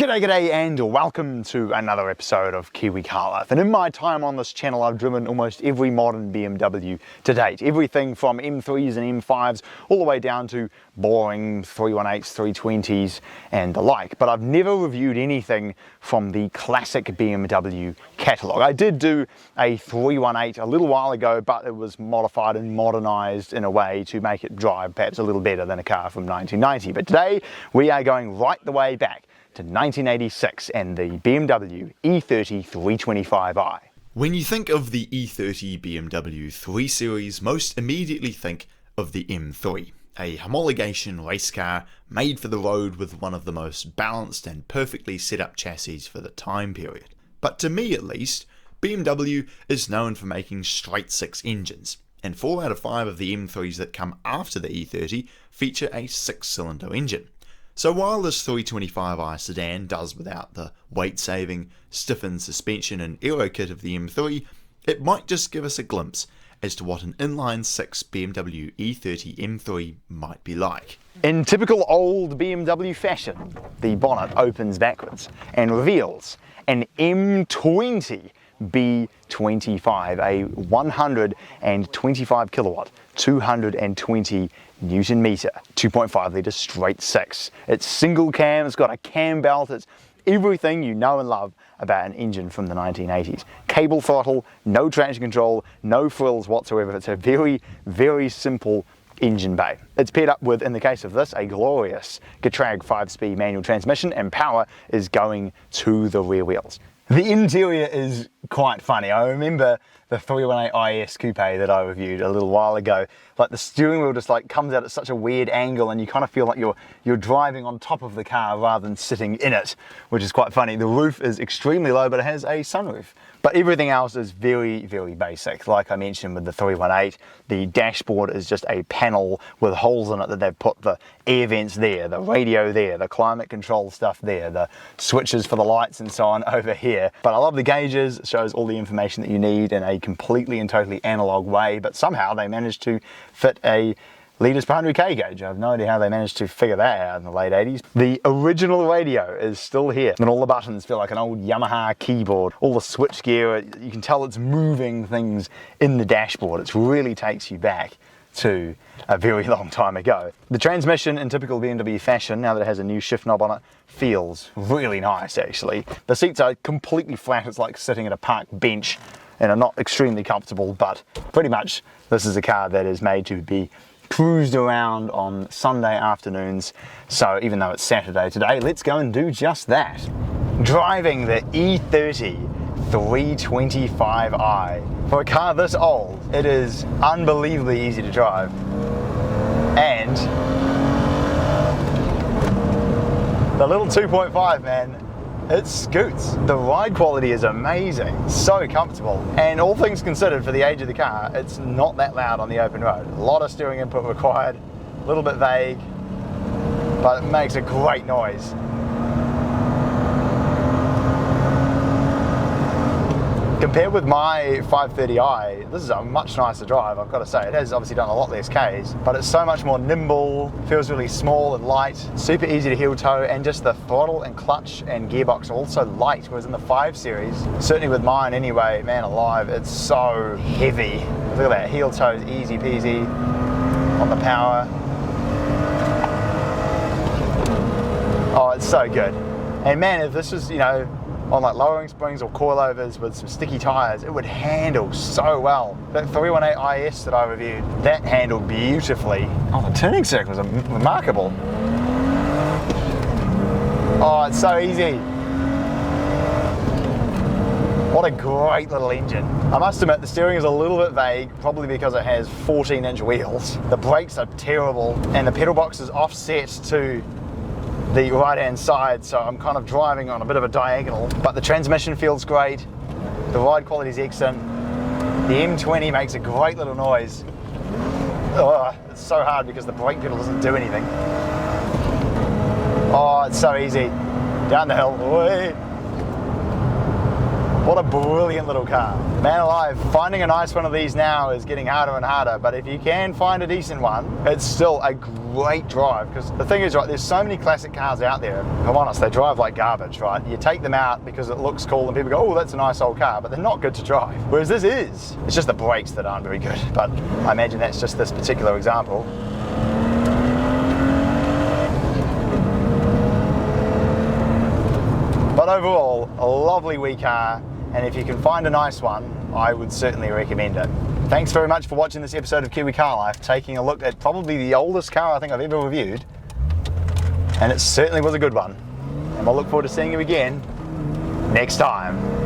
G'day and welcome to another episode of Kiwi Car Life. And in my time on this channel I've driven almost every modern BMW to date. Everything from M3's and M5's all the way down to boring 318s, 320s and the like. But I've never reviewed anything from the classic BMW catalogue. I did do a 318 a little while ago, but it was modified and modernised in a way to make it drive perhaps a little better than a car from 1990. But today we are going right the way back to 1986 and the BMW E30 325i. When you think of the E30 BMW 3 Series, most immediately think of the M3, a homologation race car made for the road with one of the most balanced and perfectly set up chassis for the time period. But to me at least, BMW is known for making straight six engines, and 4 out of 5 of the M3s that come after the E30 feature a 6-cylinder engine. So while this 325i sedan does without the weight-saving, stiffened suspension and aero kit of the M3, it might just give us a glimpse as to what an inline 6 BMW E30 M3 might be like. In typical old BMW fashion, the bonnet opens backwards and reveals an M20 B25, a 125 kilowatt, 220 Newton meter, 2.5 litre straight six. It's single cam, it's got a cam belt, it's everything you know and love about an engine from the 1980s. Cable throttle, no traction control, no frills whatsoever. It's a very, very simple engine bay. It's paired up with, in the case of this, a glorious Getrag 5-speed manual transmission, and power is going to the rear wheels. The interior is quite funny. I remember the 318 IS Coupe that I reviewed a little while ago. Like the steering wheel just like comes out at such a weird angle and you kind of feel like you're driving on top of the car rather than sitting in it, which is quite funny. The roof is extremely low, but it has a sunroof. But everything else is very, very basic. Like I mentioned with the 318, the dashboard is just a panel with holes in it that they've put the air vents there, the radio there, the climate control stuff there, the switches for the lights and so on over here. But I love the gauges. It shows all the information that you need in a completely and totally analog way, but somehow they managed to fit a litres per 100k gauge. I have no idea how they managed to figure that out in the late 80s. The original radio is still here, and all the buttons feel like an old Yamaha keyboard. All the switch gear, you can tell it's moving things in the dashboard. It really takes you back to a very long time ago. The transmission, in typical BMW fashion, now that it has a new shift knob on it, feels really nice actually. The seats are completely flat. It's like sitting at a park bench and are not extremely comfortable, but pretty much this is a car that is made to be cruised around on Sunday afternoons. So even though it's Saturday today, let's go and do just that. Driving the E30 325i. For a car this old, it is unbelievably easy to drive. And the little 2.5, man, it scoots. The ride quality is amazing, so comfortable. And all things considered, for the age of the car, it's not that loud on the open road. A lot of steering input required, a little bit vague, but it makes a great noise. Compared with my 530i, this is a much nicer drive, I've got to say. It has obviously done a lot less Ks, but it's so much more nimble, feels really small and light, super easy to heel toe, and just the throttle and clutch and gearbox are also light, whereas in the 5 Series, certainly with mine anyway, man alive, it's so heavy. Look at that, heel toe is easy peasy on the power. Oh, it's so good. And man, if this was, you know, on like lowering springs or coilovers with some sticky tyres, it would handle so well. That 318 IS that I reviewed, that handled beautifully. Oh, the turning circle is remarkable. Oh, it's so easy. What a great little engine. I must admit, the steering is a little bit vague, probably because it has 14-inch wheels. The brakes are terrible, and the pedal box is offset to the right hand side, so I'm kind of driving on a bit of a diagonal, but the transmission feels great, the ride quality is excellent, the M20 makes a great little noise. Oh, it's so hard because the brake pedal doesn't do anything. Oh, it's so easy. Down the hill. What a brilliant little car. Man alive, finding a nice one of these now is getting harder and harder, but if you can find a decent one, it's still a great drive, because the thing is, right, there's so many classic cars out there. If I'm honest, they drive like garbage, right? You take them out because it looks cool and people go, oh, that's a nice old car, but they're not good to drive. Whereas this is. It's just the brakes that aren't very good, but I imagine that's just this particular example. But overall, a lovely wee car, and if you can find a nice one, I would certainly recommend it. Thanks very much for watching this episode of Kiwi Car Life, taking a look at probably the oldest car I think I've ever reviewed, and it certainly was a good one. And we'll look forward to seeing you again next time.